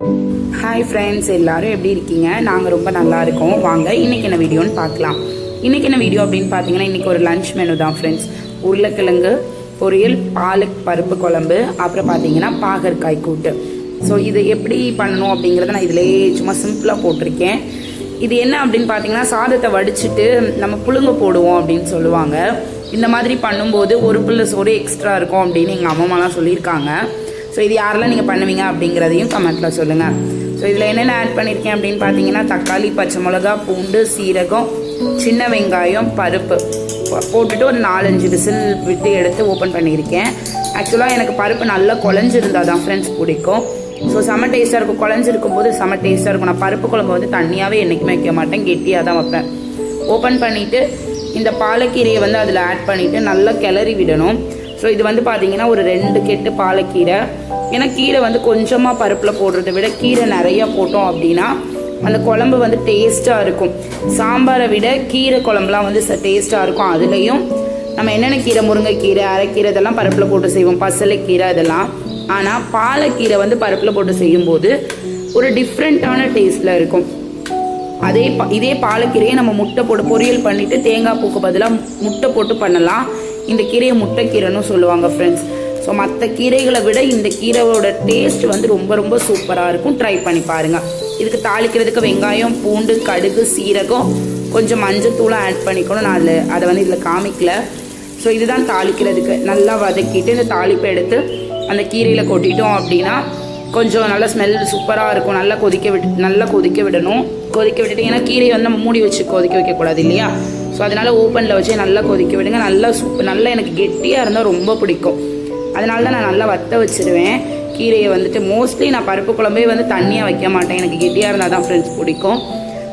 Hi friends, எல்லாரும் எப்படி இருக்கீங்க? நாங்கள் ரொம்ப நல்லா இருக்கோம். வாங்க இன்னைக்கு என்ன வீடியோன்னு பார்க்கலாம். இன்னைக்கு என்ன வீடியோ அப்படின்னு பார்த்தீங்கன்னா, இன்னைக்கு ஒரு லஞ்ச் மெனு தான் ஃப்ரெண்ட்ஸ். உருளைக்கிழங்கு பொரியல், பாலக் பருப்பு குழம்பு, அப்புறம் பார்த்தீங்கன்னா பாகற்காய் கூட்டு. ஸோ இது எப்படி பண்ணணும் அப்படிங்கிறத நான் இதிலே சும்மா சிம்பிளாக போட்டிருக்கேன். இது என்ன அப்படின்னு பார்த்தீங்கன்னா, சாதத்தை வடிச்சிட்டு நம்ம புழுங்க போடுவோம் அப்படின்னு சொல்லுவாங்க. இந்த மாதிரி பண்ணும்போது ஒரு புள்ள சோறு எக்ஸ்ட்ரா இருக்கும் அப்படின்னு எங்கள் அம்மாலாம் சொல்லியிருக்காங்க. ஸோ இது யாரெல்லாம் நீங்கள் பண்ணுவீங்க அப்படிங்கிறதையும் கமெண்ட்டில் சொல்லுங்கள். ஸோ இதில் என்னென்ன ஆட் பண்ணியிருக்கேன் அப்படின்னு பார்த்தீங்கன்னா, தக்காளி, பச்சை மிளகா, பூண்டு, சீரகம், சின்ன வெங்காயம், பருப்பு போட்டுட்டு ஒரு 4-5 விசில் விட்டு எடுத்து ஓப்பன் பண்ணியிருக்கேன். ஆக்சுவலாக எனக்கு பருப்பு நல்லா குழஞ்சிருந்தால் தான் ஃப்ரெண்ட்ஸ் பிடிக்கும். ஸோ செம்ம டேஸ்ட்டாக இருக்கும். குழஞ்சிருக்கும் போது செம்ம டேஸ்ட்டாக இருக்கும். நான் பருப்பு குழம்பு வந்து தண்ணியாகவே என்றைக்குமே வைக்க மாட்டேன், கெட்டியாக தான் வைப்பேன். ஓப்பன் பண்ணிவிட்டு இந்த பாலக்கீரையை வந்து அதில் ஆட் பண்ணிவிட்டு நல்லா கிளறி விடணும். ஸோ இது வந்து பார்த்தீங்கன்னா ஒரு 2 கெட்டு பாலக்கீரை. ஏன்னா கீரை வந்து கொஞ்சமாக பருப்பில் போடுறதை விட கீரை நிறையா போட்டோம் அப்படின்னா அந்த குழம்பு வந்து டேஸ்ட்டாக இருக்கும். சாம்பாரை விட கீரை குழம்புலாம் வந்து டேஸ்ட்டாக இருக்கும். அதுலேயும் நம்ம என்னென்ன கீரை, முருங்கைக்கீரை, அரைக்கீரை இதெல்லாம் பருப்பில் போட்டு செய்வோம், பசலைக்கீரை இதெல்லாம். ஆனால் பாலக்கீரை வந்து பருப்பில் போட்டு செய்யும்போது ஒரு டிஃப்ரெண்ட்டான டேஸ்ட்டில் இருக்கும். இதே பாலக்கீரையை நம்ம முட்டை போட்டு பொரியல் பண்ணிவிட்டு தேங்காய் பூக்கு பதிலாக முட்டை போட்டு பண்ணலாம். இந்த கீரையை முட்டைக்கீரைன்னு சொல்லுவாங்க ஃப்ரெண்ட்ஸ். ஸோ மற்ற கீரைகளை விட இந்த கீரையோட டேஸ்ட் வந்து ரொம்ப ரொம்ப சூப்பராக இருக்கும். ட்ரை பண்ணி பாருங்கள். இதுக்கு தாளிக்கிறதுக்கு வெங்காயம், பூண்டு, கடுகு, சீரகம், கொஞ்சம் மஞ்சத்தூளும் ஆட் பண்ணிக்கணும். நான் அதை வந்து இதில் காமிக்கல. ஸோ இதுதான் தாளிக்கிறதுக்கு. நல்லா வதக்கிட்டு இந்த தாளிப்பை எடுத்து அந்த கீரையில் கொட்டிட்டோம் அப்படின்னா கொஞ்சம் நல்லா ஸ்மெல் சூப்பராக இருக்கும். நல்லா கொதிக்க விடணும். கொதிக்க விட்டுட்டு, ஏன்னா கீரையை வந்து நம்ம மூடி வச்சு கொதிக்க வைக்கக்கூடாது இல்லையா? ஸோ அதனால் ஓப்பனில் வச்சு நல்லா கொதிக்க விடுங்க. நல்லா எனக்கு கெட்டியாக இருந்தால் ரொம்ப பிடிக்கும். அதனால தான் நான் நல்லா வற்ற வச்சுருவேன் கீரையை வந்துட்டு. மோஸ்ட்லி நான் பருப்பு குழம்பே வந்து தண்ணியாக வைக்க மாட்டேன், எனக்கு கெட்டியாக இருந்தால் தான் ஃப்ரெண்ட்ஸ் பிடிக்கும்.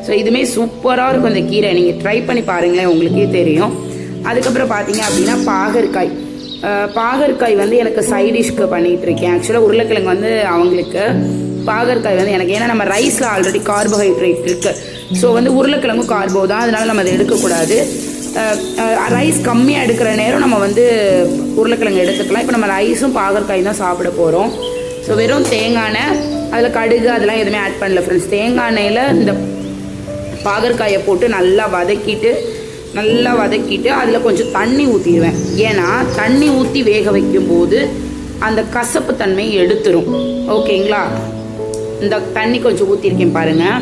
ஸோ இதுவுமே சூப்பராக இருக்கும் இந்த கீரை. நீங்கள் ட்ரை பண்ணி பாருங்களேன், உங்களுக்கே தெரியும். அதுக்கப்புறம் பார்த்தீங்க அப்படின்னா பாகற்காய் வந்து எனக்கு சைடிஷ்க்கு பண்ணிகிட்டு இருக்கேன். ஆக்சுவலாக உருளைக்கிழங்கு வந்து அவங்களுக்கு, பாகற்காய் வந்து எனக்கு. ஏன்னா நம்ம ரைஸில் ஆல்ரெடி கார்போஹைட்ரேட் இருக்குது. ஸோ வந்து உருளைக்கிழங்கும் கார்போ தான், அதனால நம்ம அதை எடுக்கக்கூடாது. ரைஸ் கம்மியாக எடுக்கிற நேரம் நம்ம வந்து உருளைக்கிழங்கு எடுத்துக்கலாம். இப்போ நம்ம ரைஸும் பாகற்காய் தான் சாப்பிட போகிறோம். ஸோ வெறும் தேங்காய் எண்ணெய், அதில் கடுகு அதெல்லாம் எதுவுமே ஆட் பண்ணல ஃப்ரெண்ட்ஸ். தேங்காய் எண்ணெயில் இந்த பாகற்காயை போட்டு நல்லா வதக்கிட்டு அதில் கொஞ்சம் தண்ணி ஊற்றிடுவேன். ஏன்னா தண்ணி ஊற்றி வேக வைக்கும்போது அந்த கசப்பு தன்மை எடுத்துரும். ஓகேங்களா? இந்த தண்ணி கொஞ்சம் ஊற்றிருக்கேன் பாருங்கள்.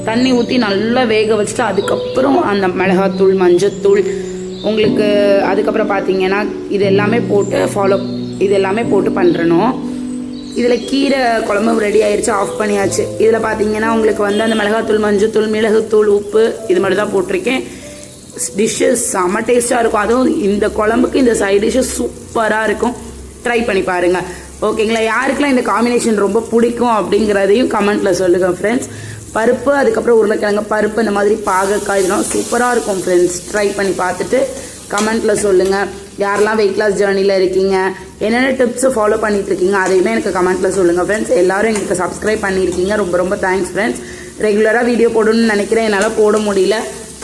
தண்ணி ஊற்றி நல்லா வேக வச்சுட்டு அதுக்கப்புறம் அந்த மிளகாத்தூள், மஞ்சத்தூள் உங்களுக்கு, அதுக்கப்புறம் பார்த்தீங்கன்னா இது எல்லாமே போட்டு பண்ணுறணும். இதில் கீரை குழம்பு ரெடி ஆயிடுச்சு, ஆஃப் பண்ணியாச்சு. இதில் பார்த்தீங்கன்னா உங்களுக்கு வந்து அந்த மிளகாத்தூள், மஞ்சத்தூள், மிளகுத்தூள், உப்பு இது மட்டும் தான் போட்டிருக்கேன். டிஷ்ஷஸ் செம்ம டேஸ்ட்டாக இருக்கும். அதுவும் இந்த குழம்புக்கு இந்த சைட் டிஷ்ஷஸ் சூப்பராக இருக்கும். ட்ரை பண்ணி பாருங்கள். ஓகேங்களா? யாருக்கெல்லாம் இந்த காம்பினேஷன் ரொம்ப பிடிக்கும் அப்படிங்கிறதையும் கமெண்ட்டில் சொல்லுங்கள் ஃப்ரெண்ட்ஸ். பருப்பு, அதுக்கப்புறம் உருளைக்கிழங்கு, பருப்பு, இந்த மாதிரி பாகற்காய் இதெல்லாம் சூப்பராக இருக்கும் ஃப்ரெண்ட்ஸ். ட்ரை பண்ணி பார்த்துட்டு கமெண்ட்டில் சொல்லுங்கள். யாரெல்லாம் வெயிட் லாஸ் ஜேர்னியில் இருக்கீங்க, என்னென்ன டிப்ஸை ஃபாலோ பண்ணிட்டு இருக்கீங்க, அதையுமே எனக்கு கமெண்ட்டில் சொல்லுங்கள் ஃப்ரெண்ட்ஸ். எல்லாரும் எங்களுக்கு சப்ஸ்கிரைப் பண்ணியிருக்கீங்க, ரொம்ப ரொம்ப தேங்க்ஸ் ஃப்ரெண்ட்ஸ். ரெகுலராக வீடியோ போடணும்னு நினைக்கிறேன், என்னால் போட முடியல.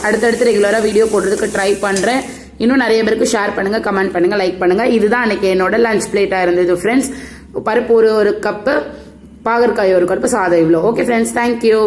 அடுத்தடுத்து ரெகுலராக வீடியோ போடுறதுக்கு ட்ரை பண்ணுறேன். இன்னும் நிறைய பேருக்கு ஷேர் பண்ணுங்கள், கமெண்ட் பண்ணுங்கள், லைக் பண்ணுங்கள். இதுதான் அன்றைக்கி என்னோட லஞ்ச் பிளேட்டாக இருந்தது ஃப்ரெண்ட்ஸ். பருப்பு ஒரு கப்பு, பாகற்காய் ஒரு கப்பு, சாதம் இவ்வளோ. Okay friends, thank you.